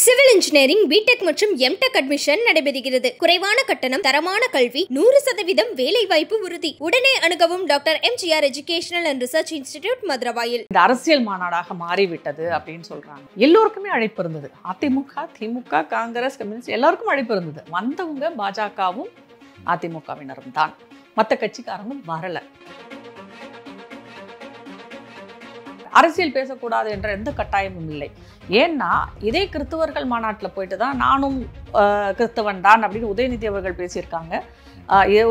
Civil engineering BTech மற்றும் MTech admission நடைபெறுகிறது. குறைவான கட்டணம், தரமான கல்வி, 100% வேலை வாய்ப்பு உறுதி. உடனே அணுகவும் doctor MGR educational and research institute Maduravoyal. இந்த அரசியல் மாநாடாக மாறிவிட்டது அப்படின்னு சொல்றாங்க. எல்லோருக்குமே அழைப்பு இருந்தது. அதிமுக, திமுக, காங்கிரஸ், கம்யூனிஸ்ட் எல்லாருக்கும் அழைப்பு இருந்தது. வந்தவங்க பாஜகவும் அதிமுகவினரும் தான். மற்ற கட்சிக்காரங்களும் வரல. அரசியல் பேசக்கூடாது என்ற எந்த கட்டாயமும் இல்லை. ஏன்னா இதே கிறிஸ்தவர்கள் மாநாட்டில் போயிட்டு தான் நானும் கிறிஸ்தவன் தான் அப்படின்னு உதயநிதி அவர்கள் பேசியிருக்காங்க.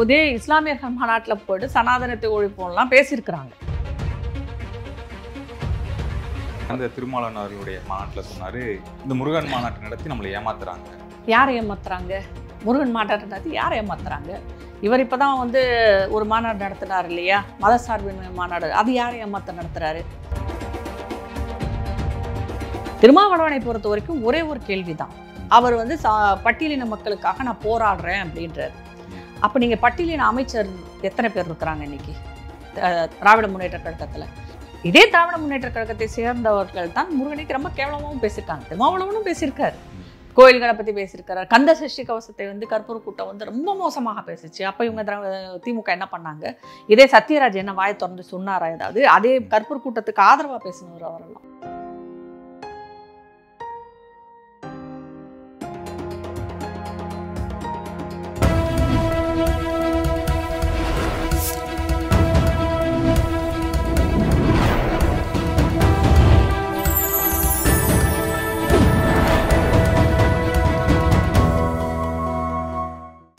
இதே இஸ்லாமியர்கள் மாநாட்டில் போயிட்டு சனாதனத்தை ஒழிப்போம்லாம் பேசியிருக்கிறாங்க. அந்த திருமாவளவன் அவர்களுடைய மாநாட்டில் சொன்னார், இந்த முருகன் மாநாட்டை நடத்தி நம்மளை ஏமாத்துறாங்க. யாரை ஏமாத்துறாங்க? முருகன் மாநாட்டை நடத்தி யாரை ஏமாத்துறாங்க? இவர் இப்போ தான் ஒரு மாநாடு நடத்தினார் இல்லையா, மதசார்பின்மை மாநாடு. அது யாரை ஏமாத்த நடத்துகிறாரு? திருமாவளவனை பொறுத்த வரைக்கும் ஒரே ஒரு கேள்வி தான். அவர் பட்டியலின மக்களுக்காக நான் போராடுறேன் அப்படின்றார். அப்போ நீங்கள் பட்டியலின அமைச்சர் எத்தனை பேர் இருக்கிறாங்க இன்னைக்கு திராவிட முன்னேற்ற கழகத்தில்? இதே திராவிட முன்னேற்ற கழகத்தை சேர்ந்தவர்கள் தான் முருகனுக்கு ரொம்ப கேவலமாகவும் பேசியிருக்காங்க. திருமாவளவனும் பேசியிருக்காரு, கோயில்களை பற்றி பேசியிருக்காரு. கந்த சஷ்டி கவசத்தை கற்பூர கூட்டம் ரொம்ப மோசமாக பேசிச்சு. அப்போ இவங்க திமுக என்ன பண்ணாங்க? இதே சத்யராஜ் என்ன வாயை திறந்து சொன்னாரா ஏதாவது? அதே கற்பூர கூட்டத்துக்கு ஆதரவாக பேசினவர் அவரெல்லாம்.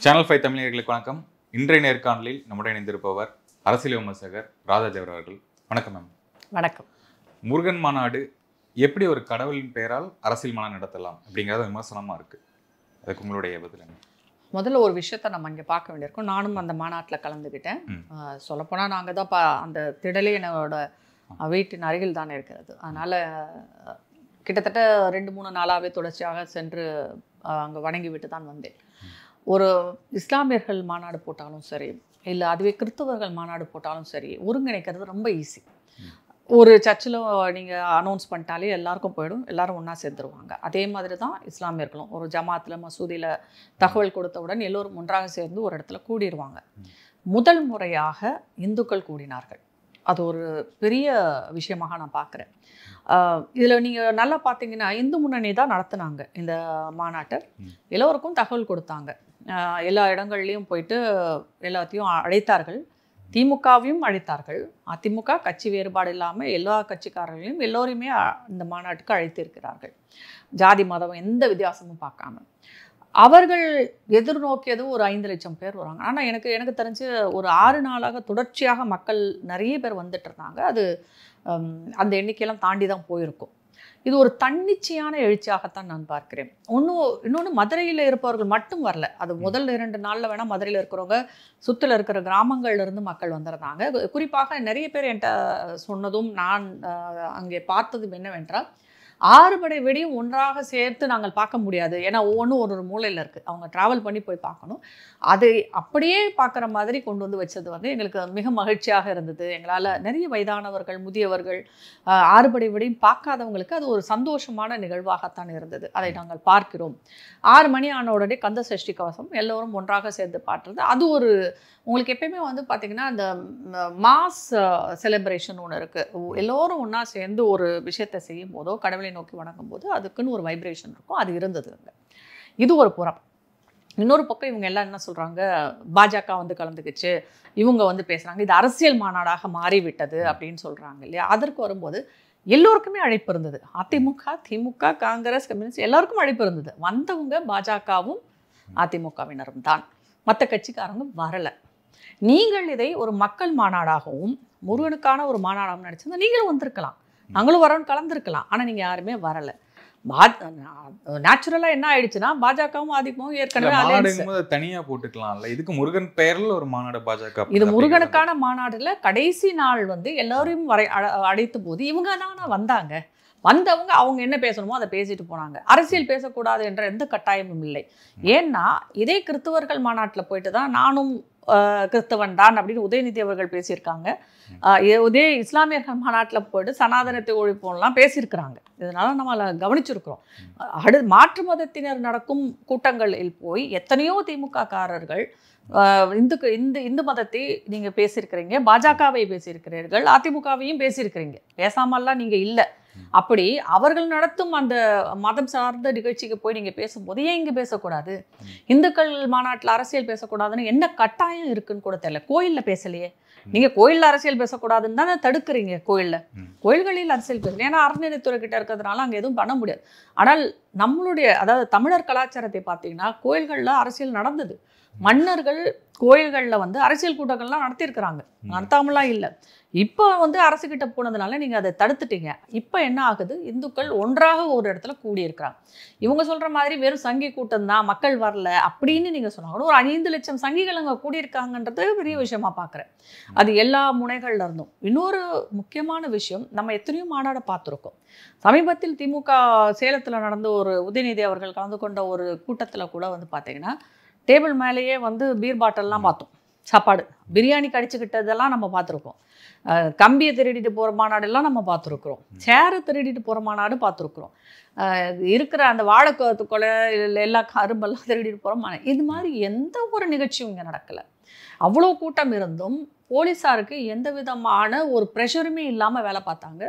சேனல் 5 தமிழர்களுக்கு வணக்கம். இன்றைய நேர்காணலில் நம்முடைய இணைந்திருப்பவர் அரசியல் விமர்சகர் ராதா தேவர் அவர்கள். வணக்கம் மேம். வணக்கம். முருகன் மாநாடு எப்படி ஒரு கடவுளின் பெயரால் அரசியல் மாநாடு நடத்தலாம் அப்படிங்கிறத விமர்சனமாக இருக்குது. அதுக்கு உங்களுடைய பதில் என்ன? முதல்ல ஒரு விஷயத்த நம்ம இங்கே பார்க்க வேண்டியிருக்கோம். நானும் அந்த மாநாட்டில் கலந்துக்கிட்டேன். சொல்லப்போனால் நாங்கள் தான் அந்த திடலே என்னோட வீட்டின் அருகில் தானே இருக்கிறது. அதனால் கிட்டத்தட்ட 2-3 நாளாகவே தொடர்ச்சியாக சென்று அங்கே வணங்கி விட்டு தான் வந்தேன். ஒரு இஸ்லாமியர்கள் மாநாடு போட்டாலும் சரி, இல்லை அதுவே கிறிஸ்தவர்கள் மாநாடு போட்டாலும் சரி, ஒருங்கிணைக்கிறது ரொம்ப ஈஸி. ஒரு சர்ச்சில் நீங்கள் அனௌன்ஸ் பண்ணிட்டாலே எல்லாருக்கும் போயிடும், எல்லாரும் ஒன்றா சேர்ந்துருவாங்க. அதே மாதிரி தான் இஸ்லாமியர்களும் ஒரு ஜமாத்தில் மசூதியில் தகவல் கொடுத்தவுடன் எல்லோரும் ஒன்றாக சேர்ந்து ஒரு இடத்துல கூடிடுவாங்க. முதல் முறையாக இந்துக்கள் கூடினார்கள். அது ஒரு பெரிய விஷயமாக நான் பார்க்குறேன். இதில் நீங்கள் நல்லா பார்த்தீங்கன்னா இந்து முன்னணி தான் நடத்துனாங்க இந்த மாநாட்டை. எல்லோருக்கும் தகவல் கொடுத்தாங்க. எல்லா இடங்கள்லையும் போயிட்டு எல்லாத்தையும் அழைத்தார்கள். திமுகவையும் அழைத்தார்கள். அதிமுக கட்சி வேறுபாடு இல்லாமல் எல்லா கட்சிக்காரர்களையும் எல்லோரையுமே இந்த மாநாட்டுக்கு அழைத்திருக்கிறார்கள். ஜாதி மதம் எந்த வித்தியாசமும் பார்க்காம. அவர்கள் எதிர்நோக்கியது ஒரு 5 லட்சம் பேர் வராங்க. ஆனால் எனக்கு தெரிஞ்சு ஒரு 6 நாளாக தொடர்ச்சியாக மக்கள் நிறைய பேர் வந்துட்டு இருந்தாங்க. அது அந்த எண்ணிக்கையெல்லாம் தாண்டி தான் போயிருக்கும். இது ஒரு தன்னிச்சையான எழுச்சியாகத்தான் நான் பார்க்கிறேன். இன்னொன்று மதுரையில் இருப்பவர்கள் மட்டும் வரல. அது முதல் 2 நாளில் வேணால் மதுரையில் இருக்கிறவங்க சுற்றில் இருக்கிற கிராமங்கள்லேருந்து மக்கள் வந்துடுறாங்க. குறிப்பாக நிறைய பேர் என்கிட்ட சொன்னதும் நான் அங்கே பார்த்ததும் என்னவென்றால், 6 படை வெடியும் ஒன்றாக சேர்த்து நாங்கள் பார்க்க முடியாது. ஏன்னா ஒவ்வொன்றும் ஒரு மூலையில் இருக்குது. அவங்க ட்ராவல் பண்ணி போய் பார்க்கணும். அது அப்படியே பார்க்குற மாதிரி கொண்டு வந்து வச்சது எங்களுக்கு மிக மகிழ்ச்சியாக இருந்தது. எங்களால் நிறைய வயதானவர்கள், முதியவர்கள், 6 படை வெடியும் பார்க்காதவங்களுக்கு அது ஒரு சந்தோஷமான நிகழ்வாகத்தான் இருந்தது. அதை நாங்கள் பார்க்கிறோம். 6 மணி ஆன உடனே கந்த சஷ்டி கவசம் எல்லோரும் ஒன்றாக சேர்ந்து பாட்டுறது. அது ஒரு உங்களுக்கு எப்பயுமே பார்த்திங்கன்னா அந்த மாஸ் செலிப்ரேஷன் ஒன்று இருக்குது. எல்லோரும் ஒன்றா சேர்ந்து ஒரு விஷயத்தை செய்யும் போதோ, கடவுளை நோக்கி வணங்கும் போது அதுக்குன்னு ஒரு வைப்ரேஷன் இருக்கும். அது இருந்தது அங்கே. இது ஒரு புறம். இன்னொரு பக்கம் இவங்க எல்லாம் என்ன சொல்கிறாங்க, பாஜக கலந்துக்கிச்சு, இவங்க பேசுகிறாங்க, இது அரசியல் மாநாடாக மாறிவிட்டது அப்படின்னு சொல்கிறாங்க இல்லையா. அதற்கு வரும்போது எல்லோருக்குமே அழைப்பு இருந்தது. அதிமுக, திமுக, காங்கிரஸ், கம்யூனிஸ்ட் எல்லாருக்கும் அழைப்பு இருந்தது. வந்தவங்க பாஜகவும் அதிமுகவினரும் தான். மற்ற கட்சிக்காரங்க வரலை. நீங்கள் இதை ஒரு மக்கள் மாநாடாகவும் முருகனுக்கான ஒரு மாநாடாகவும் நினச்சிருந்தா நீங்களும் வந்திருக்கலாம், நாங்களும் வரோன்னு கலந்துருக்கலாம். ஆனால் நீங்கள் யாருமே வரலை. நேச்சுரலாக என்ன ஆயிடுச்சுன்னா பாஜகவும் அதிமுகவும் ஏற்கனவே தனியாக போட்டுக்கலாம்ல. இதுக்கு முருகன் பெயரில் ஒரு மாநாடு பாஜக. இது முருகனுக்கான மாநாடுல கடைசி நாள் எல்லாரையும் அழைத்த போது இவங்க தானே வந்தாங்க. வந்தவங்க அவங்க என்ன பேசணுமோ அதை பேசிட்டு போனாங்க. அரசியல் பேசக்கூடாது என்ற எந்த கட்டாயமும் இல்லை. ஏன்னா இதே கிறிஸ்தவர்கள் மாநாட்டில் போயிட்டு தான் நானும் கிறிஸ்தவன் தான் அப்படின்னு உதயநிதி அவர்கள் பேசியிருக்காங்க. இதே இஸ்லாமியர்கள் மாநாட்டில் போயிட்டு சனாதனத்தை ஒழிப்போம்லாம் பேசியிருக்கிறாங்க. இதனால நம்ம கவனிச்சிருக்கிறோம். மாற்று மதத்தினர் நடக்கும் கூட்டங்களில் போய் எத்தனையோ திமுக காரர்கள் இந்து மதத்தை நீங்க பேசியிருக்கிறீங்க, பாஜகவை பேசியிருக்கிறீர்கள், அதிமுகவையும் பேசியிருக்கிறீங்க, பேசாமல்லாம் நீங்க இல்லை. அப்படி அவர்கள் நடத்தும் அந்த மதம் சார்ந்த நிகழ்ச்சிக்கு போய் நீங்க பேசும்போது ஏன் இங்க பேசக்கூடாது? இந்துக்கள் மாநாட்டில் அரசியல் பேசக்கூடாதுன்னு என்ன கட்டாயம் இருக்குன்னு கூட தெரியல. கோயில்ல பேசலையே. நீங்க கோயில்ல அரசியல் பேசக்கூடாதுன்னு தானே தடுக்கிறீங்க. கோயில்களில் அரசியல் பேசல. ஏன்னா அறநிலைத்துறை கிட்ட இருக்கிறதுனால அங்க எதுவும் பண்ண முடியாது. ஆனால் நம்மளுடைய அதாவது தமிழர் கலாச்சாரத்தை பார்த்தீங்கன்னா கோயில்கள்ல அரசியல் நடந்தது. மன்னர்கள் கோயில்களில் வந்து அரசியல் கூட்டங்கள்லாம் நடத்தியிருக்கிறாங்க, நடத்தாமலாம் இல்லை. இப்போ வந்து அரசுக்கிட்ட போனதுனால நீங்கள் அதை தடுத்துட்டீங்க. இப்போ என்ன ஆகுது? இந்துக்கள் ஒன்றாக ஒரு இடத்துல கூடியிருக்கிறாங்க. இவங்க சொல்கிற மாதிரி வெறும் சங்கி கூட்டம் தான், மக்கள் வரல அப்படின்னு நீங்கள் சொன்னாங்க. ஒரு 5 லட்சம் சங்கிகள் அங்கே கூடியிருக்காங்கன்றது பெரிய விஷயமா பார்க்குறேன். அது எல்லா முனைகள்ல இருந்தும். இன்னொரு முக்கியமான விஷயம், நம்ம எத்தனையோ மாநாடு பார்த்துருக்கோம். சமீபத்தில் திமுக சேலத்தில் நடந்த ஒரு உதயநிதி அவர்கள் கலந்து கொண்ட ஒரு கூட்டத்தில் கூட வந்து பார்த்தீங்கன்னா டேபிள் மேலேயே வந்து பீர் பாட்டில்லாம் பார்த்தோம். சாப்பாடு பிரியாணி கடிச்சுக்கிட்டதெல்லாம் நம்ம பார்த்துருக்கோம். கம்பியை திருடிட்டு போகிற மாநாடெல்லாம் நம்ம பார்த்துருக்குறோம். சேரை திருடிட்டு போகிற மாநாடு பார்த்துருக்குறோம். இருக்கிற அந்த வாழைக்கோத்து கொலை எல்லா கரும்பெல்லாம் திருடிட்டு போகிற மாநாடு. இது மாதிரி எந்த ஒரு நிகழ்ச்சியும் இங்கே நடக்கலை. அவ்வளோ கூட்டம் இருந்தும் போலீஸாருக்கு எந்த விதமான ஒரு ப்ரெஷருமே இல்லாமல் வேலை பார்த்தாங்க.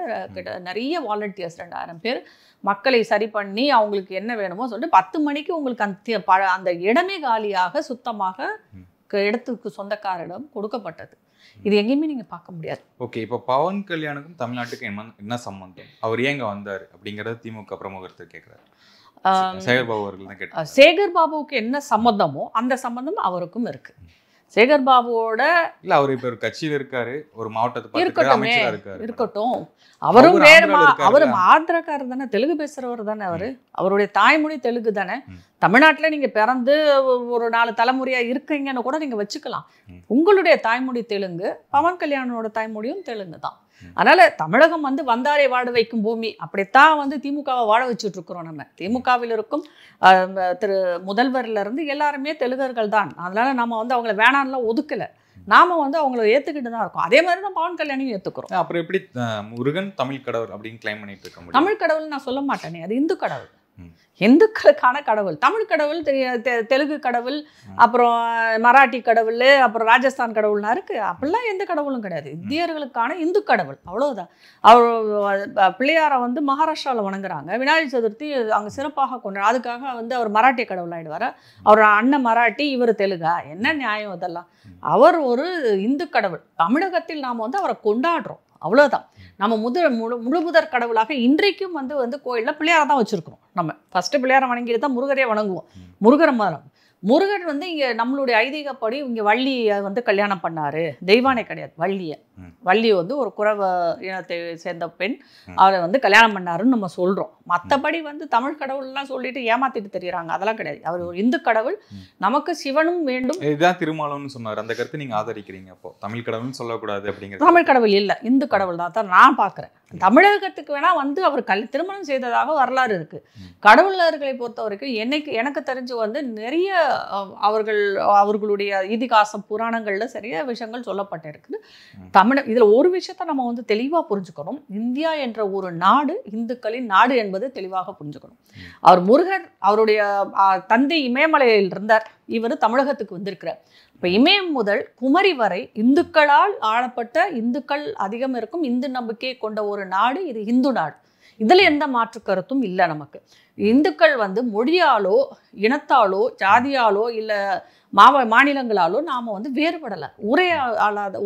நிறைய வாலண்டியர்ஸ் 2000 பேர் மக்களை சரி பண்ணி அவங்களுக்கு என்ன வேணுமோ சொல்லிட்டு 10 மணிக்கு உங்களுக்கு அந்த இடமே காலியாக சுத்தமாக இடத்துக்கு சொந்தக்காரிடம் கொடுக்கப்பட்டது. இது எங்கேயுமே நீங்க பார்க்க முடியாது. ஓகே, இப்போ பவன் கல்யாணுக்கும் தமிழ்நாட்டுக்கு என்ன சம்பந்தம்? அவர் ஏங்க வந்தார் அப்படிங்கறது திமுக பிரமுகர்கிட்ட கேட்கிறாரு. சேகர்பாபு அவர்கள் தான் கேட்டார். சேகர்பாபுவுக்கு என்ன சம்பந்தமோ அந்த சம்பந்தம் அவருக்கும் இருக்கு. சேகர்பாபுவோட இல்ல, அவர் இப்ப ஒரு கட்சியில் இருக்காரு, ஒரு மாவட்டத்தை இருக்கட்டும், அவரும் வேற அவரு ஆந்திரக்காரர் தானே, தெலுங்கு பேசுறவர் தானே. அவருடைய தாய்மொழி தெலுங்கு தானே. தமிழ்நாட்டுல நீங்க பிறந்து ஒரு 4 தலைமுறையா இருக்கீங்கன்னு கூட நீங்க வச்சுக்கலாம். உங்களுடைய தாய்மொழி தெலுங்கு, பவன் கல்யாணோட தாய்மொழியும் தெலுங்கு தான். அதனால தமிழகம் வந்து வந்தாரை வாழ வைக்கும் பூமி. அப்படித்தான் வந்து திமுகவை வாழ வச்சுட்டு இருக்கிறோம். நம்ம திமுகவில் இருக்கும் திரு முதல்வர்ல இருந்து எல்லாருமே தெலுங்கர்கள் தான். அதனால நம்ம வந்து அவங்களை வேணான்லாம் ஒதுக்கல. நாம வந்து அவங்களை ஏத்துக்கிட்டு தான் இருக்கோம். அதே மாதிரி தான் பவன் கல்யாணையும் ஏத்துக்கிறோம். அப்புறம் எப்படி முருகன் தமிழ் கடவுள் அப்படின்னு கிளைம் பண்ணிட்டு இருக்க முடியும்? தமிழ் கடவுள் நான் சொல்ல மாட்டேனே, அது இந்து கடவுள். இந்துக்களுக்கான கடவுள். தமிழ் கடவுள், தெலுங்கு கடவுள், அப்புறம் மராட்டி கடவுள், அப்புறம் ராஜஸ்தான் கடவுள்னா இருக்கு. அப்படிலாம் எந்த கடவுளும் கிடையாது. இந்தியர்களுக்கான இந்து கடவுள், அவ்வளவுதான். அவர் பிள்ளையாரை வந்து மகாராஷ்டிராவில் வணங்குறாங்க. விநாயகர் சதுர்த்தி அங்கே சிறப்பாக கொண்டாடு. அதுக்காக வந்து அவர் மராட்டிய கடவுள் ஆயிடுவார். அவர் அண்ணன் மராட்டி, இவர் தெலுங்கா? என்ன நியாயம் இதெல்லாம்? அவர் ஒரு இந்து கடவுள். தமிழகத்தில் நாம் வந்து அவரை கொண்டாடுறோம், அவ்வளோதான். நம்ம முழுமுதற் கடவுளாக இன்றைக்கும் வந்து கோயிலில் பிள்ளையாரை தான் வச்சுருக்கிறோம். நம்ம ஃபஸ்ட்டு பிள்ளையாரை வணங்கிட்டு தான் முருகரே வணங்குவோம். முருகன் வந்து இங்கே நம்மளுடைய ஐதீகப்படி இங்கே வள்ளியை வந்து கல்யாணம் பண்ணார். தெய்வானை கிடையாது, வள்ளி வந்து ஒரு குறவ இனத்தை சேர்ந்த பெண், அவரை வந்து கல்யாணம் பண்ணாருன்னு நம்ம சொல்கிறோம். மற்றபடி வந்து தமிழ் கடவுள்லாம் சொல்லிட்டு ஏமாத்திட்டு தெரியுறாங்க, அதெல்லாம் கிடையாது. அவர் ஒரு இந்து கடவுள். நமக்கு சிவனும் வேண்டும். இதுதான் திருமாவளவன் சொன்னார். அந்த கருத்தை நீங்கள் ஆதரிக்கிறீங்க? அப்போ தமிழ் கடவுள்னு சொல்லக்கூடாது அப்படிங்கிறது? தமிழ் கடவுள் இல்லை, இந்து கடவுள் தான் நான் பார்க்குறேன். தமிழகத்துக்கு வேணா வந்து அவர் திருமணம் செய்ததாக வரலாறு இருக்கு. கடவுளர்களை பொறுத்த வரைக்கும் எனக்கு தெரிஞ்சு வந்து நிறைய அவர்களுடைய இதிகாசம் புராணங்கள்ல சரியா விஷயங்கள் சொல்லப்பட்டிருக்கு. இதுல ஒரு விஷயத்த நம்ம வந்து தெளிவா புரிஞ்சுக்கணும். இந்தியா என்ற ஒரு நாடு இந்துக்களின் நாடு என்பது தெளிவாக புரிஞ்சுக்கணும். அவர் முருகர் அவருடைய தந்தை இமயமலையில் இருந்தார், இவர் தமிழகத்துக்கு வந்திருக்கிறார். இப்போ இமயம் முதல் குமரி வரை இந்துக்களால் ஆளப்பட்ட, இந்துக்கள் அதிகம் இருக்கும் இந்து நம்பிக்கையை கொண்ட ஒரு நாடு இது, இந்து நாடு. இதில் எந்த மாற்று கருத்தும் இல்லை. நமக்கு இந்துக்கள் வந்து மொழியாலோ இனத்தாலோ ஜாதியாலோ இல்லை மாநிலங்களாலோ நாம் வந்து வேறுபடலை.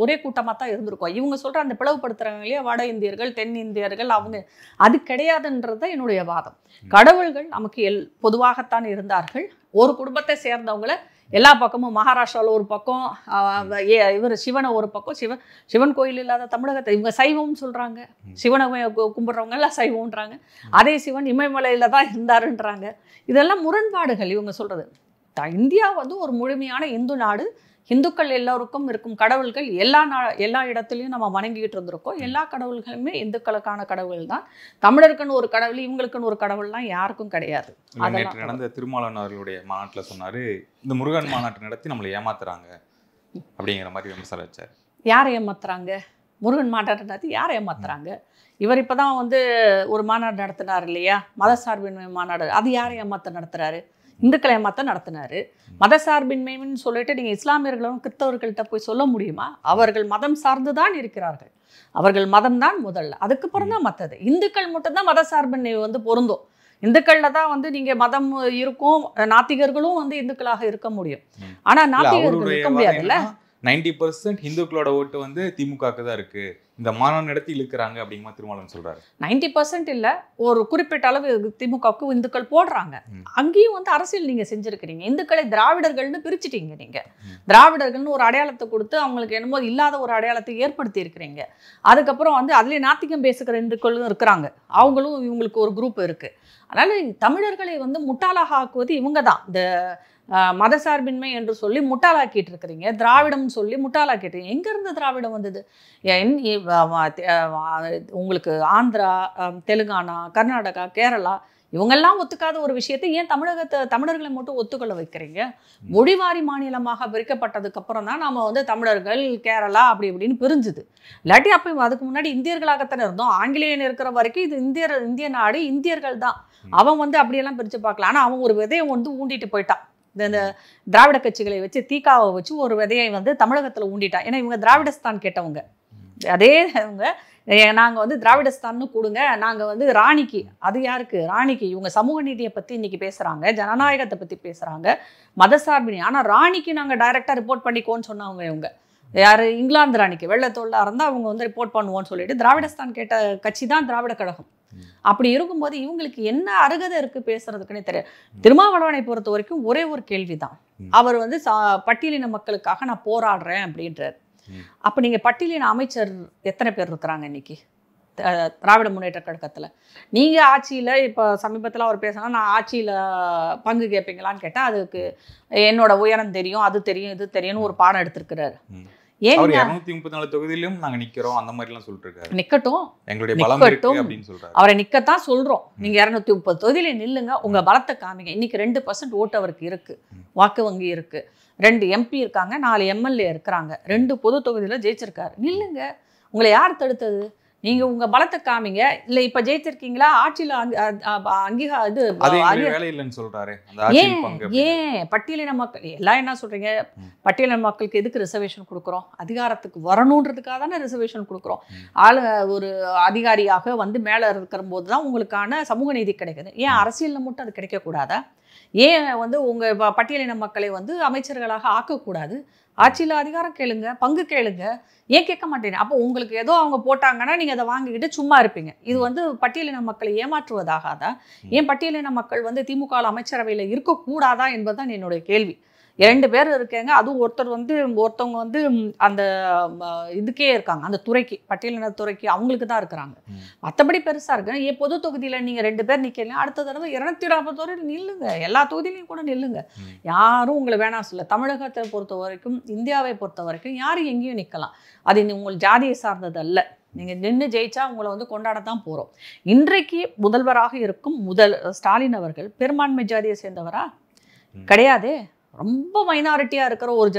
ஒரே கூட்டமாக தான் இருந்திருக்கோம். இவங்க சொல்கிற அந்த பிளவுபடுத்துகிறாங்க இல்லையா, வட இந்தியர்கள் தென் இந்தியர்கள், அவங்க அது கிடையாதுன்றது தான் என்னுடைய வாதம். கடவுள்கள் நமக்கு பொதுவாகத்தான் இருந்தார்கள். ஒரு குடும்பத்தை சேர்ந்தவங்களை எல்லா பக்கமும், மகாராஷ்டிராவில் ஒரு பக்கம், இவர் சிவனை ஒரு பக்கம், சிவன் கோயில் இல்லாத தமிழகத்தை இவங்க சைவம்னு சொல்கிறாங்க. சிவனை கும்பிட்றவங்க எல்லாம் சைவம்ன்றாங்க. அதே சிவன் இமயமலையில் தான் இருந்தாருன்றாங்க. இதெல்லாம் முரண்பாடுகள் இவங்க சொல்கிறது. இந்தியா வந்து ஒரு முழுமையான இந்து நாடு. இந்துக்கள் எல்லோருக்கும் இருக்கும் கடவுள்கள் எல்லா இடத்துலையும் நம்ம வணங்கிக்கிட்டு இருந்திருக்கோம். எல்லா கடவுள்களுமே இந்துக்களுக்கான கடவுள் தான். தமிழருக்குன்னு ஒரு கடவுள், இவங்களுக்குன்னு ஒரு கடவுள்லாம் யாருக்கும் கிடையாது. நேற்று நடந்த திருமாவளவன் அவர்களுடைய மாநாட்டில் சொன்னாரு, இந்த முருகன் மாநாட்டை நடத்தி நம்மளை ஏமாத்துறாங்க அப்படிங்கிற மாதிரி விமர்சனம் வச்சார். யாரை ஏமாத்துறாங்க? முருகன் மாநாட்டை நடத்தி யாரை ஏமாத்துறாங்க? இவர் இப்போ தான் வந்து ஒரு மாநாடு நடத்தினார் இல்லையா, மதசார்பின்மை மாநாடு. அது யாரை ஏமாத்த நடத்துறாரு? இந்துக்களை ஏமாத்த நடத்தினாரு. மதசார்பின்மைன்னு சொல்லிட்டு நீங்கள் இஸ்லாமியர்களும் கிறிஸ்தவர்கள்ட்ட போய் சொல்ல முடியுமா? அவர்கள் மதம் சார்ந்து தான் இருக்கிறார்கள். அவர்கள் மதம் தான் முதல்ல, அதுக்கப்புறம் தான் மற்றது. இந்துக்கள் மட்டும்தான் மதசார்பின்மை வந்து பொருந்தும். இந்துக்களில் தான் வந்து நீங்கள் மதம் இருக்கும், நாத்திகர்களும் வந்து இந்துக்களாக இருக்க முடியும். ஆனால் நாத்திகர்கள் இருக்க முடியாதுல்ல. 90% இந்துக்களோட ஓட்டு வந்து திமுகவுக்கு தான் இருக்கு, இந்த மாநாடு நடத்தி இழுக்கிறாங்க அப்படிங்கிற திருமாவளவன் சொல்றாரு. 90% இல்லை, ஒரு குறிப்பிட்ட அளவு திமுகவுக்கு இந்துக்கள் போடுறாங்க. அங்கேயும் வந்து அரசியல் நீங்கள் செஞ்சுருக்கிறீங்க. இந்துக்களை திராவிடர்கள்னு பிரிச்சுட்டீங்க. நீங்கள் திராவிடர்கள்னு ஒரு அடையாளத்தை கொடுத்து அவங்களுக்கு என்னமோ இல்லாத ஒரு அடையாளத்தை ஏற்படுத்தி இருக்கிறீங்க. அதுக்கப்புறம் வந்து அதுலேயே நாத்திகம் பேசுகிற இந்துக்களும் இருக்கிறாங்க, அவங்களும் இவங்களுக்கு ஒரு குரூப் இருக்குது. அதனால் தமிழர்களை வந்து முட்டாளாக ஆக்குவது இவங்க தான். இந்த மதசார்பின்மை என்று சொல்லி முட்டாளாக்கிட்டு இருக்கிறீங்க, திராவிடம்னு சொல்லி முட்டாளாக்கிட்டீங்க. எங்கேருந்து திராவிடம் வந்தது? உங்களுக்கு ஆந்திரா, தெலுங்கானா, கர்நாடகா, கேரளா இவங்கெல்லாம் ஒத்துக்காத ஒரு விஷயத்தை ஏன் தமிழர்களை மட்டும் ஒத்துக்கொள்ள வைக்கிறீங்க? மொழிவாரி மாநிலமாக பிரிக்கப்பட்டதுக்கு அப்புறம் தான் நம்ம வந்து தமிழர்கள், கேரளா அப்படி இப்படின்னு பிரிஞ்சுது. இல்லாட்டி அப்போ அதுக்கு முன்னாடி இந்தியர்களாகத்தானே இருந்தோம். ஆங்கிலேயன் இருக்கிற வரைக்கும் இது இந்திய நாடு, இந்தியர்கள் தான். அவன் வந்து அப்படியெல்லாம் பிரித்து பார்க்கலாம். ஆனால் அவன் ஒரு விதையை வந்து ஊண்டிட்டு போயிட்டான். இந்த திராவிட கட்சிகளை வச்சு, தீக்காவை வச்சு ஒரு விதையை வந்து தமிழகத்தில் ஊண்டிட்டான். ஏன்னா இவங்க திராவிடஸ்தான் கேட்டவங்க. அதே இவங்க நாங்கள் வந்து திராவிடஸ்தான்னு கொடுங்க, நாங்கள் வந்து ராணிக்கு, அது யாருக்கு? ராணிக்கு. இவங்க சமூக நீதியை பற்றி இன்றைக்கி பேசுகிறாங்க, ஜனநாயகத்தை பற்றி பேசுகிறாங்க, மதசார்பினி. ஆனால் ராணிக்கு நாங்கள் டைரெக்டாக ரிப்போர்ட் பண்ணிக்கோன்னு சொன்னவங்க இவங்க. யார்? இங்கிலாந்து ராணிக்கு. வெள்ளத்தோளாக இருந்தால் அவங்க வந்து ரிப்போர்ட் பண்ணுவோன்னு சொல்லிட்டு திராவிடஸ்தான் கேட்ட கட்சி தான் திராவிட கழகம். அப்படி இருக்கும்போது இவங்களுக்கு என்ன அருகதை இருக்கு பேசுறதுக்குன்னே தெரியாது. திருமாவளவனை பொறுத்த வரைக்கும் ஒரே ஒரு கேள்விதான். அவர் வந்து பட்டியலின மக்களுக்காக நான் போராடுறேன் அப்படின்றார். அப்ப நீங்க பட்டியலின அமைச்சர் எத்தனை பேர் இருக்கிறாங்க இன்னைக்கு திராவிட முன்னேற்ற கழகத்துல? நீங்க ஆட்சியில இப்ப சமீபத்துல அவர் பேசினா, நான் ஆட்சியில பங்கு கேட்பீங்களான்னு கேட்டா, அதுக்கு என்னோட உயரம் தெரியும், அது தெரியும், இது தெரியும்னு ஒரு பாடம் எடுத்திருக்கிறாரு. ஏன் 234 தொகுதியிலும் நாங்க நிக்கிறோம் அந்த மாதிரி எல்லாம் சொல்லிட்டு இருக்காரு. நிக்கட்டும், எங்களுடைய பலம் இருக்கு அப்படின்னு சொல்றாரு. அவரை நிக்கத்தான் சொல்றோம். நீங்க 230 தொகுதியில நில்லுங்க, உங்க பலத்தை காமிங்க. இன்னைக்கு 2% ஓட்டு அவருக்கு இருக்கு, வாக்கு வங்கி இருக்கு, 2 MP இருக்காங்க, 4 MLA இருக்கிறாங்க, 2 பொது தொகுதியில ஜெயிச்சிருக்காரு. நில்லுங்க, உங்களை யார் தடுத்தது? நீங்க உங்க பலத்தை காமிங்க. இல்ல இப்ப ஜெயிச்சிருக்கீங்களா, ஆட்சியில வேலை இல்லைன்னு சொல்றாரு. ஏன் பட்டியலின மக்கள் எல்லாம் என்ன சொல்றீங்க? பட்டியலின மக்களுக்கு எதுக்கு ரிசர்வேஷன் கொடுக்குறோம்? அதிகாரத்துக்கு வரணுன்றதுக்காக தானே ரிசர்வேஷன் கொடுக்குறோம். ஒரு அதிகாரியாக வந்து மேல இருக்கிற போது தான் உங்களுக்கான சமூக நீதி கிடைக்குது. ஏன் அரசியல்ல மட்டும் அது கிடைக்கக்கூடாதா? ஏன் வந்து உங்க பட்டியலின மக்களை வந்து அமைச்சர்களாக ஆக்கக்கூடாது? ஆட்சியில் அதிகாரம் கேளுங்க, பங்கு கேளுங்க. ஏன் கேட்க மாட்டேங்க? அப்போ உங்களுக்கு ஏதோ அவங்க போட்டாங்கன்னா நீங்கள் அதை வாங்கிக்கிட்டு சும்மா இருப்பீங்க. இது வந்து பட்டியலின மக்களை ஏமாற்றுவதாகாதா? ஏன் பட்டியலின மக்கள் வந்து திமுக அமைச்சரவையில் இருக்கக்கூடாதா என்பதுதான் என்னுடைய கேள்வி. 2 பேர் இருக்காங்க, அதுவும் ஒருத்தவங்க வந்து அந்த இதுக்கே இருக்காங்க, அந்த துறைக்கு, பட்டியலின துறைக்கு அவங்களுக்கு தான் இருக்கிறாங்க. மற்றபடி பெருசாக இருக்கு. ஏன் பொது தொகுதியில் நீங்கள் 2 பேர் நிற்கிறீங்க, அடுத்த தடவை 240 நில்லுங்க, எல்லா தொகுதியிலையும் கூட நில்லுங்க. யாரும் உங்களை வேணாம் சொல்ல. தமிழகத்தை பொறுத்த வரைக்கும், இந்தியாவை பொறுத்த வரைக்கும் யாரும் எங்கேயும் நிற்கலாம். அது உங்கள் ஜாதியை சார்ந்தது அல்ல. நீங்கள் நின்று ஜெயிச்சா உங்களை வந்து கொண்டாடத்தான் போகிறோம். இன்றைக்கு முதல்வராக இருக்கும் ஸ்டாலின் அவர்கள் பெரும்பான்மை ஜாதியை சேர்ந்தவரா? கிடையாதே. ரொம்ப மைனாரிட்டியாக இருக்கிற ஒரு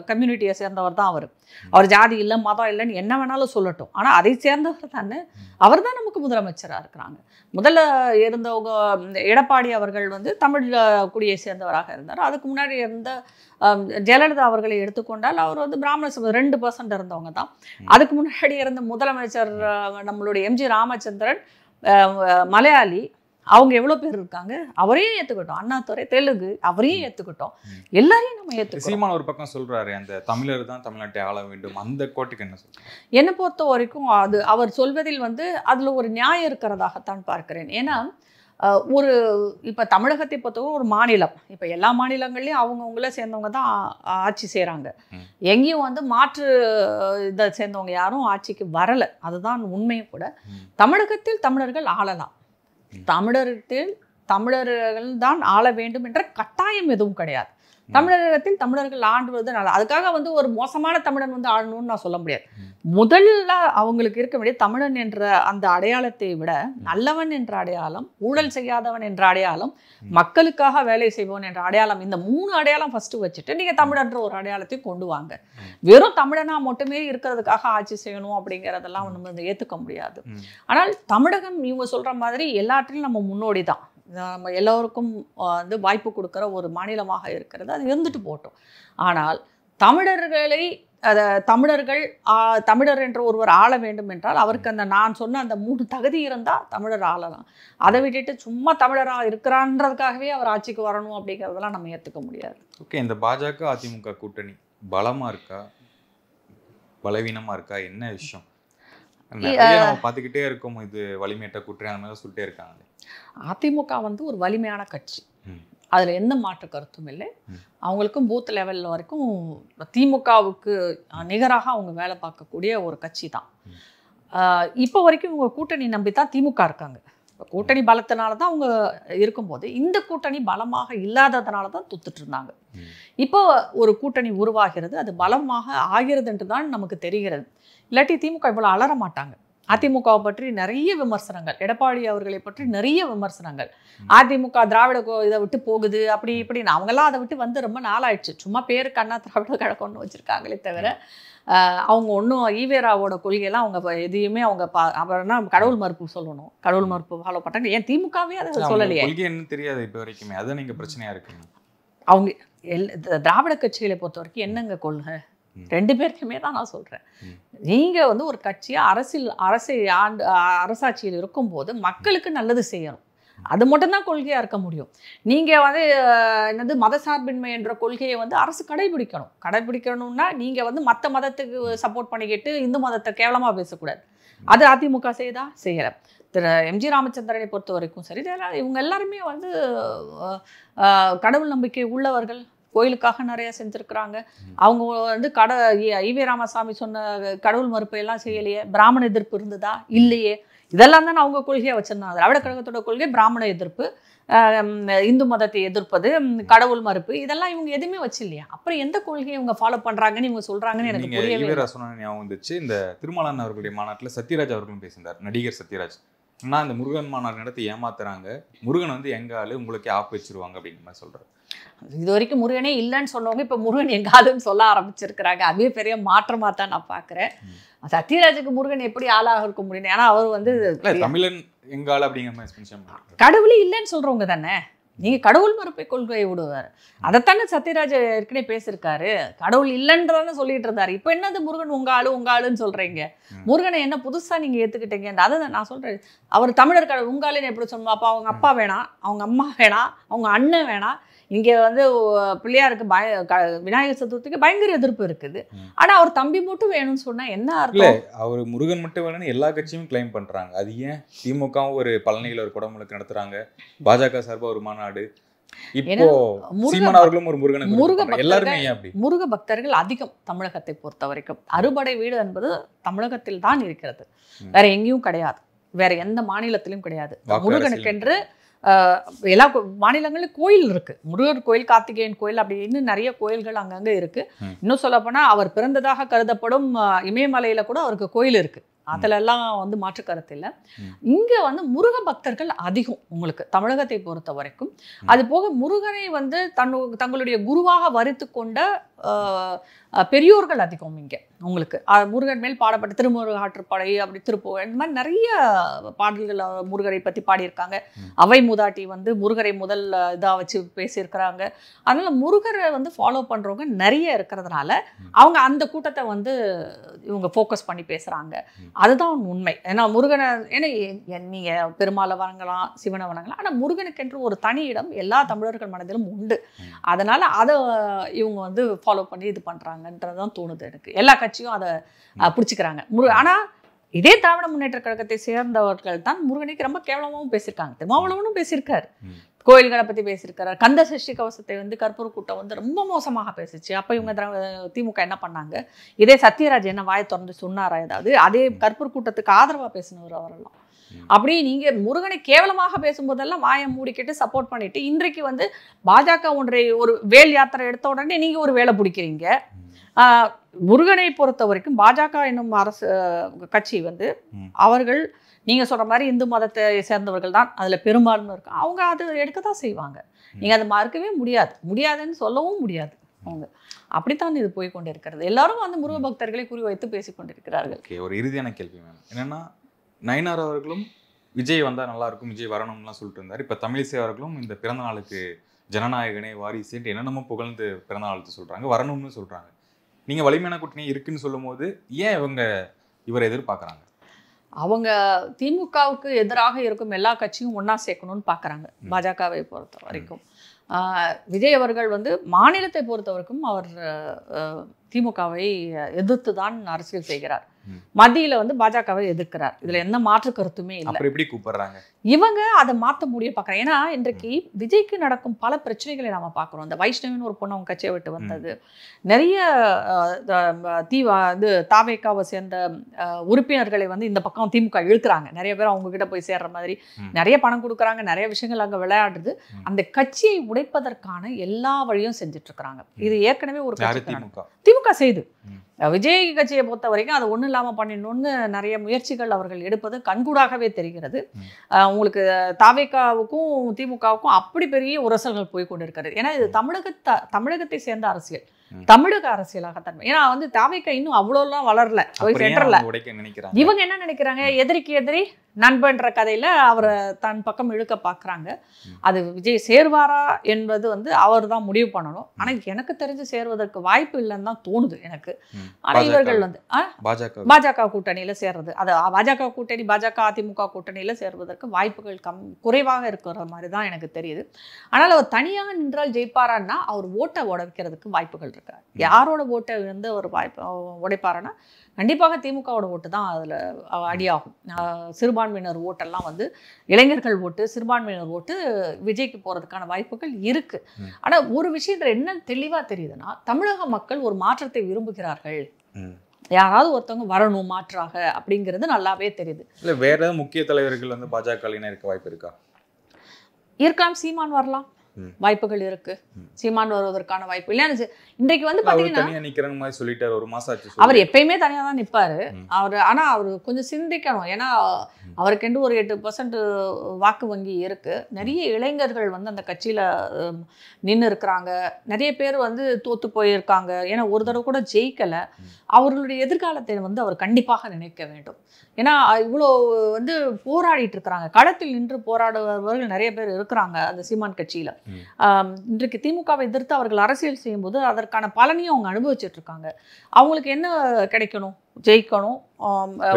கம்யூனிட்டியை சேர்ந்தவர் தான் அவர். அவர் ஜாதி இல்லை, மதம் இல்லைன்னு என்ன வேணாலும் சொல்லட்டும். ஆனால் அதை சேர்ந்தவர் தானே. அவர் தான் நமக்கு முதலமைச்சராக இருக்கிறாங்க. முதல்ல இருந்தவங்க எடப்பாடி அவர்கள் வந்து தமிழ் குடியை சேர்ந்தவராக இருந்தார். அதுக்கு முன்னாடி இருந்த ஜெயலலிதா அவர்களை எடுத்துக்கொண்டால் அவர் வந்து பிராமண 2% இருந்தவங்க தான். அதுக்கு முன்னாடி இருந்த முதலமைச்சர் நம்மளுடைய MG ராமச்சந்திரன் மலையாளி. அவங்க எவ்வளோ பேர் இருக்காங்க, அவரையும் ஏற்றுக்கிட்டோம். அண்ணாதுரை தெலுங்கு, அவரையும் ஏற்றுக்கிட்டோம். எல்லாரையும் நம்ம ஏற்றுக்கிட்டோம். சீமான் ஒரு பக்கம் சொல்றாரு, அந்த தமிழர் தான் தமிழ்நாட்டை ஆள வேண்டும், அந்த கோட்டுக்கு என்ன சொல்றாரு? என்னை பொறுத்த வரைக்கும் அது அவர் சொல்வதில் வந்து அதில் ஒரு நியாயம் இருக்கிறதாகத்தான் பார்க்கிறேன். ஏன்னா இப்போ தமிழகத்தை பொறுத்தவரை ஒரு மாநிலம், இப்போ எல்லா மாநிலங்கள்லையும் அவங்கவுங்கள சேர்ந்தவங்க தான் ஆட்சி செய்கிறாங்க. எங்கேயும் வந்து மாற்று இதை சேர்ந்தவங்க யாரும் ஆட்சிக்கு வரலை. அதுதான் உண்மையும் கூட. தமிழகத்தில் தமிழர்கள் ஆளலாம். தமிழர்கள் தான் ஆள வேண்டும் என்ற கட்டாயம் எதுவும் கிடையாது. தமிழகத்தில் தமிழர்கள் ஆண்டுவது நல்லது. அதுக்காக வந்து ஒரு மோசமான தமிழன் வந்து ஆளணும்னு நான் சொல்ல முடியாது. முதல்ல அவங்களுக்கு இருக்க வேண்டிய தமிழன் என்ற அந்த அடையாளத்தை விட நல்லவன் என்ற அடையாளம், ஊழல் செய்யாதவன் என்ற அடையாளம், மக்களுக்காக வேலை செய்வோன் என்ற அடையாளம், இந்த 3 அடையாளம் ஃபர்ஸ்ட் வச்சுட்டு நீங்க தமிழன்ற ஒரு அடையாளத்தை கொண்டு வாங்க. வெறும் தமிழனா மட்டுமே இருக்கிறதுக்காக ஆட்சி செய்யணும் அப்படிங்கிறதெல்லாம் நம்ம ஏத்துக்க முடியாது. ஆனால் தமிழகம் இவங்க சொல்ற மாதிரி எல்லாற்றிலும் நம்ம முன்னோடி தான். நம்ம எல்லோருக்கும் வந்து வாய்ப்பு கொடுக்குற ஒரு மாநிலமாக இருக்கிறது. அது இருந்துட்டு போட்டோம். ஆனால் தமிழர்களை தமிழர்கள் தமிழர் என்ற ஒருவர் ஆள வேண்டும் என்றால் அவருக்கு அந்த நான் சொன்ன அந்த 3 தகுதி இருந்தால் தமிழர் ஆளலாம். அதை விட்டுட்டு சும்மா தமிழராக இருக்கிறான்றதுக்காகவே அவர் ஆட்சிக்கு வரணும் அப்படிங்கிறதெல்லாம் நம்ம ஏற்றுக்க முடியாது. ஓகே, இந்த பாஜக அதிமுக கூட்டணி பலமா இருக்கா, பலவீனமா இருக்கா, என்ன விஷயம்? நம்ம பார்த்துக்கிட்டே இருக்கோம், இது வலிமையற்ற கூட்டணி அந்த மாதிரி சொல்லிட்டே இருக்காங்க. அதிமுக வந்து ஒரு வலிமையான கட்சி, அதில் எந்த மாற்று கருத்தும் இல்லை. அவங்களுக்கும் பூத் லெவலில் வரைக்கும் திமுகவுக்கு நிகராக அவங்க வேலை பார்க்கக்கூடிய ஒரு கட்சி தான். இப்போ வரைக்கும் இவங்க கூட்டணி நம்பி தான் திமுக இருக்காங்க. கூட்டணி பலத்தினால தான் அவங்க இருக்கும்போது, இந்த கூட்டணி பலமாக இல்லாததுனால தான் துத்துட்டு இருந்தாங்க. இப்போ ஒரு கூட்டணி உருவாகிறது, அது பலமாக ஆகிறது என்று தான் நமக்கு தெரிகிறது. இல்லாட்டி திமுக இவ்வளோ அலற மாட்டாங்க. அதிமுகவை பற்றி நிறைய விமர்சனங்கள், எடப்பாடி அவர்களை பற்றி நிறைய விமர்சனங்கள், அதிமுக திராவிட இதை விட்டு போகுது அப்படி இப்படின்னு. அவங்கெல்லாம் அதை விட்டு வந்து ரொம்ப நாளாயிடுச்சு. சும்மா பேருக்கு அண்ணா திராவிட கழகம்னு வச்சுருக்காங்களே தவிர அவங்க ஒன்றும் ஈவேராவோட கொள்கையெல்லாம் அவங்க எதையுமே அவங்க அப்புறம்னா கடவுள் மறுப்பு சொல்லணும், கடவுள் மறுப்பு ஃபாலோ பண்ணுறாங்க. ஏன் திமுகவே அதை சொல்லலையே, கொள்கை என்ன தெரியாது இப்போ வரைக்குமே. அதை நீங்கள் பிரச்சனையாக இருக்குங்க. அவங்க திராவிட கட்சிகளை பொறுத்த வரைக்கும் என்னங்க கொள்கை? 2 பேருக்குமே தான் நான் சொல்கிறேன். நீங்கள் வந்து ஒரு கட்சியாக அரசாட்சியில் இருக்கும்போது மக்களுக்கு நல்லது செய்யணும், அது மட்டும்தான் கொள்கையாக இருக்க முடியும். நீங்கள் வந்து என்னது மதசார்பின்மை என்ற கொள்கையை வந்து அரசு கடைபிடிக்கணும்னா நீங்கள் வந்து மற்ற மதத்துக்கு சப்போர்ட் பண்ணிக்கிட்டு இந்து மதத்தை கேவலமாக பேசக்கூடாது. அது அதிமுக செய்யலை. திரு எம்ஜி ராமச்சந்திரனை பொறுத்த வரைக்கும் சரி, இவங்க எல்லாருமே வந்து கடவுள் நம்பிக்கை உள்ளவர்கள், கோயிலுக்காக நிறைய செஞ்சுருக்குறாங்க. அவங்க வந்து ஈவே ராமசாமி சொன்ன கடவுள் மறுப்பை எல்லாம் செய்யலையே. பிராமண எதிர்ப்பு இருந்ததா? இல்லையே. இதெல்லாம் தான் அவங்க கொள்கையாக வச்சுருந்தாங்க. திராவிட கழகத்தோட கொள்கை பிராமண எதிர்ப்பு, இந்து மதத்தை எதிர்ப்பது, கடவுள் மறுப்பு, இதெல்லாம் இவங்க எதுவுமே வச்சு இல்லையா? அப்புறம் எந்த கொள்கையை இவங்க ஃபாலோ பண்ணுறாங்கன்னு இவங்க சொல்கிறாங்கன்னு எனக்கு புரியவே ஞாபகம் வந்துச்சு. இந்த திருமாலன் அவர்களுடைய மாநாட்டில் சத்யராஜ் அவர்களும் பேசியிருந்தார், நடிகர் சத்யராஜ். ஆனால் இந்த முருகன் மாநாடு நடத்தி ஏமாத்துறாங்க, முருகன் வந்து எங்க ஆளு, உங்களுக்கே ஆப்பு வச்சிருவாங்க அப்படிங்கிற மாதிரி சொல்கிறார். இது வரைக்கும் முருகனே இல்லைன்னு சொன்னவங்க இப்போ முருகன் எங்க ஆளுன்னு சொல்ல ஆரம்பிச்சிருக்கிறாங்க. அதுவே பெரிய மாற்றமாக தான் நான் பார்க்குறேன். சத்யராஜுக்கு முருகன் எப்படி ஆளாக இருக்க முடியும்? ஏன்னா அவர் வந்து தமிழன் எங்க ஆளு அப்படிங்கிற மாதிரி கடவுளே இல்லைன்னு சொல்றவங்க தானே. நீங்க கடவுள் மறுப்பை கொள்கையை விடுவார், அதைத்தானே சத்யராஜ் ஏற்கனவே பேசியிருக்காரு. கடவுள் இல்லைன்றதானே சொல்லிட்டு இருந்தாரு. இப்போ என்னது முருகன் உங்க ஆளுன்னு சொல்றீங்க? முருகனை என்ன புதுசா நீங்க ஏத்துக்கிட்டீங்க? அதை நான் சொல்றேன். அவர் தமிழர் கடவுள் உங்க ஆளுன்னு எப்படி சொல்லணும்? அப்போ அவங்க அப்பா வேணாம், அவங்க அம்மா வேணாம், அவங்க அண்ணன் வேணாம். இங்கே வந்து பிள்ளையாருக்கு விநாயகர் சதுர்த்திக்கு பயங்கர எதிர்ப்பு இருக்குது. ஆனால் அவர் தம்பி மட்டும் வேணும்னு சொன்னால் என்ன அர்த்தம்? அவர் முருகன் மட்டும் வேணும்னு எல்லா கட்சியும் கிளைம் பண்ணுறாங்க. அது ஏன் திமுகவும் ஒரு பழனியில் ஒரு குடமுழுக்கு நடத்துகிறாங்க, பாஜக சார்பாக ஒரு மாநாடு, இப்போ சீமான் அவர்களும் ஒரு முருக பக்தர்கள் அதிகம் தமிழகத்தை பொறுத்த வரைக்கும். அறுபடை வீடு என்பது தமிழகத்தில் தான் இருக்கிறது, வேற எங்கேயும் கிடையாது, வேற எந்த மாநிலத்திலும் கிடையாது. முருகனுக்கென்று எல்லா மாநிலங்களிலும் கோயில் இருக்கு. முருகர் கோயில், கார்த்திகேயன் கோயில், அப்படி இன்னும் நிறைய கோயில்கள் அங்கங்கே இருக்கு. இன்னும் சொல்ல போனா அவர் பிறந்ததாக கருதப்படும் இமயமலையில கூட அவருக்கு கோயில் இருக்கு. அதுல எல்லாம் வந்து மாற்று கருத்து இல்லை. இங்க வந்து முருக பக்தர்கள் அதிகம் உங்களுக்கு தமிழகத்தை பொறுத்த வரைக்கும். அது போக முருகனை வந்து தங்களுடைய குருவாக வரித்து கொண்ட பெரியோர்கள் அதிகம் இங்கே உங்களுக்கு. முருகன் மேல் பாடப்பட்ட திருமுருகாற்றுப்படை, அப்படி திருப்புகழ், இந்த மாதிரி நிறைய பாடல்கள் முருகரை பற்றி பாடியிருக்காங்க. அவை மூதாட்டி வந்து முருகரை முதல் இதாக வச்சு பேசியிருக்கிறாங்க. அதனால் முருகரை வந்து ஃபாலோ பண்ணுறவங்க நிறைய இருக்கிறதுனால அவங்க அந்த கூட்டத்தை வந்து இவங்க ஃபோக்கஸ் பண்ணி பேசுகிறாங்க. அதுதான் உண்மை. ஏன்னா முருகனை, ஏன்னா நீங்கள் பெருமாளை வணங்கலாம், சிவனை வணங்கலாம், ஆனால் முருகனுக்கென்று ஒரு தனி இடம் எல்லா தமிழர்கள் மனதிலும் உண்டு. அதனால் அதை இவங்க வந்து ஃபாலோ பண்ணி இது பண்ணுறாங்கன்றதான் தோணுது எனக்கு. எல்லா கட்சியும் அதை பிடிச்சிக்கிறாங்க. ஆனால் இதே திராவிட முன்னேற்ற கழகத்தை சேர்ந்தவர்கள் தான் முருகனுக்கு ரொம்ப கேவலமாகவும் பேசியிருக்காங்க. திருமாவளவனும் பேசியிருக்காரு, கோயில்களை பற்றி பேசியிருக்காரு. கந்த சஷ்டி கவசத்தை வந்து கற்பூர கூட்டம் வந்து ரொம்ப மோசமாக பேசிச்சு. அப்போ இவங்க திமுக என்ன பண்ணாங்க? இதே சத்யராஜ் என்ன வாயை திறந்து சொன்னாரா ஏதாவது? அதே கற்பூர கூட்டத்துக்கு ஆதரவாக பேசினவர் அவரெல்லாம். அப்படி நீங்க முருகனை கேவலமாக பேசும்போதெல்லாம் வாயை மூடிக்கிட்டு சப்போர்ட் பண்ணிட்டு இன்றைக்கு வந்து பாஜக ஒன்றை ஒரு வேல் யாத்திரை எடுத்த உடனே நீங்க ஒரு வேலை பிடிக்கிறீங்க. முருகனை பொறுத்த வரைக்கும் பாஜக என்னும் அரசு கட்சி வந்து அவர்கள் நீங்க சொல்ற மாதிரி இந்து மதத்தை சேர்ந்தவர்கள் தான் அதுல பெரும்பான்மை இருக்கு. அவங்க அது எடுக்கத்தான் செய்வாங்க. நீங்க அதை மறுக்கவே முடியாதுன்னு சொல்லவும் முடியாது. அவங்க அப்படித்தான் இது போய் கொண்டிருக்கிறது. எல்லாரும் வந்து முருக பக்தர்களை குறிவைத்து பேசிக் கொண்டிருக்கிறார்கள். ஒரு இறுதியான கேள்வி மேம், என்னன்னா நயினார் அவர்களும் விஜய் வந்தா நல்லா இருக்கும், விஜய் வரணும்லாம் சொல்லிட்டு இருந்தாரு. இப்ப தமிழிசை அவர்களும் இந்த பிறந்த நாளுக்கு ஜனநாயகனே வாரிசுன்ட்டு என்னென்னமோ புகழ்ந்து பிறந்த நாளுக்கு சொல்றாங்க, வரணும்னு சொல்றாங்க. நீங்க வலிமையான கூட்டணி இருக்குன்னு சொல்லும் போது ஏன் இவரை எதிர்பார்க்கறாங்க? அவங்க திமுகவுக்கு எதிராக இருக்கும் எல்லா கட்சியும் ஒன்றா சேர்க்கணும்னு பார்க்குறாங்க. பாஜகவை பொறுத்த வரைக்கும் விஜய் அவர்கள் வந்து மாநிலத்தை பொறுத்த வரைக்கும் அவர் திமுகவை எதிர்த்து தான் அரசியல் செய்கிறார். மத்தியில வந்து பாஜகவை எதிர்க்கிறார். இதுல எந்த மாற்று கருத்துமே இல்லை. எப்படி கூப்பிடுறாங்க இவங்க அதை மாற்ற முடிய பார்க்குறாங்க. ஏன்னா இன்றைக்கு விஜய்க்கு நடக்கும் பல பிரச்சனைகளை நாம பார்க்குறோம். அந்த வைஷ்ணவின்னு ஒரு பொண்ணு அவங்க கட்சியை விட்டு வந்தது, நிறைய தாவேக்காவை சேர்ந்த உறுப்பினர்களை வந்து இந்த பக்கம் திமுக இழுக்கிறாங்க. நிறைய பேர் அவங்க கிட்ட போய் சேர்ற மாதிரி நிறைய பணம் கொடுக்குறாங்க, நிறைய விஷயங்கள் அங்கே விளையாடுது. அந்த கட்சியை உடைப்பதற்கான எல்லா வழியும் செஞ்சுட்டு இருக்கிறாங்க. இது ஏற்கனவே ஒரு திமுக செய்து விஜய் கட்சியை பொறுத்த வரைக்கும் அது ஒன்றும் இல்லாமல் பண்ணிடணும்னு நிறைய முயற்சிகள் அவர்கள் எடுப்பது கண்கூடாகவே தெரிகிறது. உங்களுக்கு தாவேக்காவுக்கும் திமுகவுக்கும் அப்படி பெரிய உரசல்கள் போய் கொண்டு இருக்கிறது. ஏன்னா இது தமிழகத்தை சேர்ந்த அரசியல், தமிழக அரசியலாகத்தான். ஏன்னா வந்து தாவேக்கா இன்னும் அவ்வளோலாம் வளரல, சென்டர்ல. இவங்க என்ன நினைக்கிறாங்க, எதிரிக்கு எதிரி நண்பன்ற கதையில அவரை தன் பக்கம் இழுக்க பார்க்குறாங்க. அது விஜய் சேர்வாரா என்பது வந்து அவர் தான் முடிவு பண்ணணும். ஆனா எனக்கு தெரிஞ்சு சேர்வதற்கு வாய்ப்பு இல்லைன்னு தான் தோணுது எனக்கு. ஆனா இவர்கள் வந்து பாஜக கூட்டணியில சேர்றது, அது பாஜக கூட்டணி பாஜக அதிமுக கூட்டணியில சேர்வதற்கு வாய்ப்புகள் குறைவாக இருக்கிற மாதிரி தான் எனக்கு தெரியுது. ஆனால் அவர் தனியாக நின்றால் ஜெயிப்பாரான்னா அவர் ஓட்டை உடைக்கிறதுக்கு வாய்ப்புகள் இருக்கு. யாரோட ஓட்டை வந்து அவர் உடைப்பாருன்னா கண்டிப்பாக திமுகவோட ஓட்டு தான் அதில் அடியாகும். சிறுபான்மையினர் ஓட்டெல்லாம் வந்து இளைஞர்கள் ஓட்டு, சிறுபான்மையினர் ஓட்டு விஜய்க்கு போகிறதுக்கான வாய்ப்புகள் இருக்குது. ஆனால் ஒரு விஷயத்தில் என்ன தெளிவாக தெரியுதுன்னா, தமிழக மக்கள் ஒரு மாற்றத்தை விரும்புகிறார்கள். யாராவது ஒருத்தவங்க வரணும் மாற்றாக அப்படிங்கிறது நல்லாவே தெரியுது. இல்லை வேற ஏதாவது முக்கிய தலைவர்கள் வந்து பாஜக இருக்க வாய்ப்பு இருக்கா? இருக்கலாம். சீமான் வரலாம், வாய்ப்புகள் இருக்கு. சீமான் வருவதற்கான வாய்ப்பு இல்லை. இன்றைக்கு வந்து பாத்தீங்கன்னா சொல்லிட்டாரு, ஒரு மாசம் ஆச்சு. அவர் எப்பயுமே தனியா தான் நிற்பாரு அவர். ஆனா அவர் கொஞ்சம் சிந்திக்கணும். ஏன்னா அவருக்கென்று ஒரு 8% வாக்கு வங்கி இருக்கு. நிறைய இளைஞர்கள் வந்து அந்த கட்சியில நின்று இருக்கிறாங்க. நிறைய பேர் வந்து தோத்து போயிருக்காங்க. ஏன்னா ஒரு தடவை கூட ஜெயிக்கல. அவர்களுடைய எதிர்காலத்தை வந்து அவர் கண்டிப்பாக நினைக்க வேண்டும். ஏன்னா இவ்வளோ வந்து போராடிட்டு இருக்கிறாங்க, களத்தில் நின்று போராடுபவர்கள் நிறைய பேர் இருக்கிறாங்க அந்த சீமான் கட்சியில. இன்றைக்கு திமுகவை எதிர்த்து அவர்கள் அரசியல் செய்யும்போது அதற்கான பலனையும் அவங்க அனுபவிச்சுட்டு இருக்காங்க. அவங்களுக்கு என்ன கிடைக்கணும்? ஜெயிக்கணும்,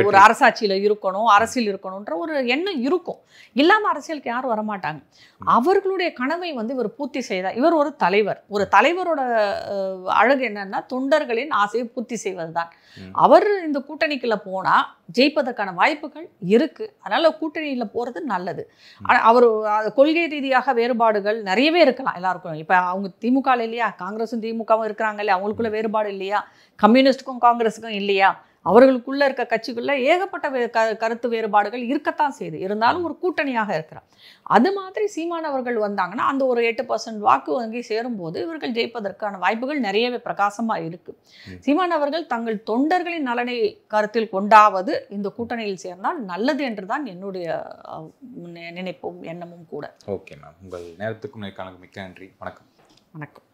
ஒரு அரசாட்சியில இருக்கணும், அரசியல் இருக்கணும்ன்ற ஒரு எண்ணம் இருக்கும். இல்லாம அரசியலுக்கு யாரும் வரமாட்டாங்க. அவர்களுடைய கனவை வந்து இவர் பூர்த்தி செய்தார். இவர் ஒரு தலைவர். ஒரு தலைவரோட அழகு என்னன்னா தொண்டர்களின் ஆசையை பூர்த்தி செய்வதுதான். அவர் இந்த கூட்டணிக்குள்ள போனா ஜெயிப்பதற்கான வாய்ப்புகள் இருக்கு. அதனால கூட்டணியில போறது நல்லது. ஆனா அவர் கொள்கை ரீதியாக வேறுபாடுகள் நிறையவே இருக்கலாம் எல்லாருக்கும். இப்ப அவங்க திமுக இல்லையா, காங்கிரஸும் திமுகவும் இருக்கிறாங்க இல்லையா, அவங்களுக்குள்ள வேறுபாடு இல்லையா, கம்யூனிஸ்டுக்கும் காங்கிரஸுக்கும் இல்லையா, அவர்களுக்குள்ள இருக்க கட்சிக்குள்ள ஏகப்பட்ட கருத்து வேறுபாடுகள் இருக்கத்தான் செய்யுது. இருந்தாலும் ஒரு கூட்டணியாக இருக்கிறார். அது மாதிரி சீமான் அவர்கள் வந்தாங்கன்னா அந்த ஒரு 8% வாக்கு வங்கி சேரும்போது இவர்கள் ஜெயிப்பதற்கான வாய்ப்புகள் நிறையவே பிரகாசமா இருக்கு. சீமான் அவர்கள் தங்கள் தொண்டர்களின் நலனை கருத்தில் கொண்டாவது இந்த கூட்டணியில் சேர்ந்தால் நல்லது என்றுதான் என்னுடைய நினைப்பும் எண்ணமும் கூட. ஓகே மேம், உங்கள் நேரத்துக்கும் மிக்க நன்றி. வணக்கம். வணக்கம்.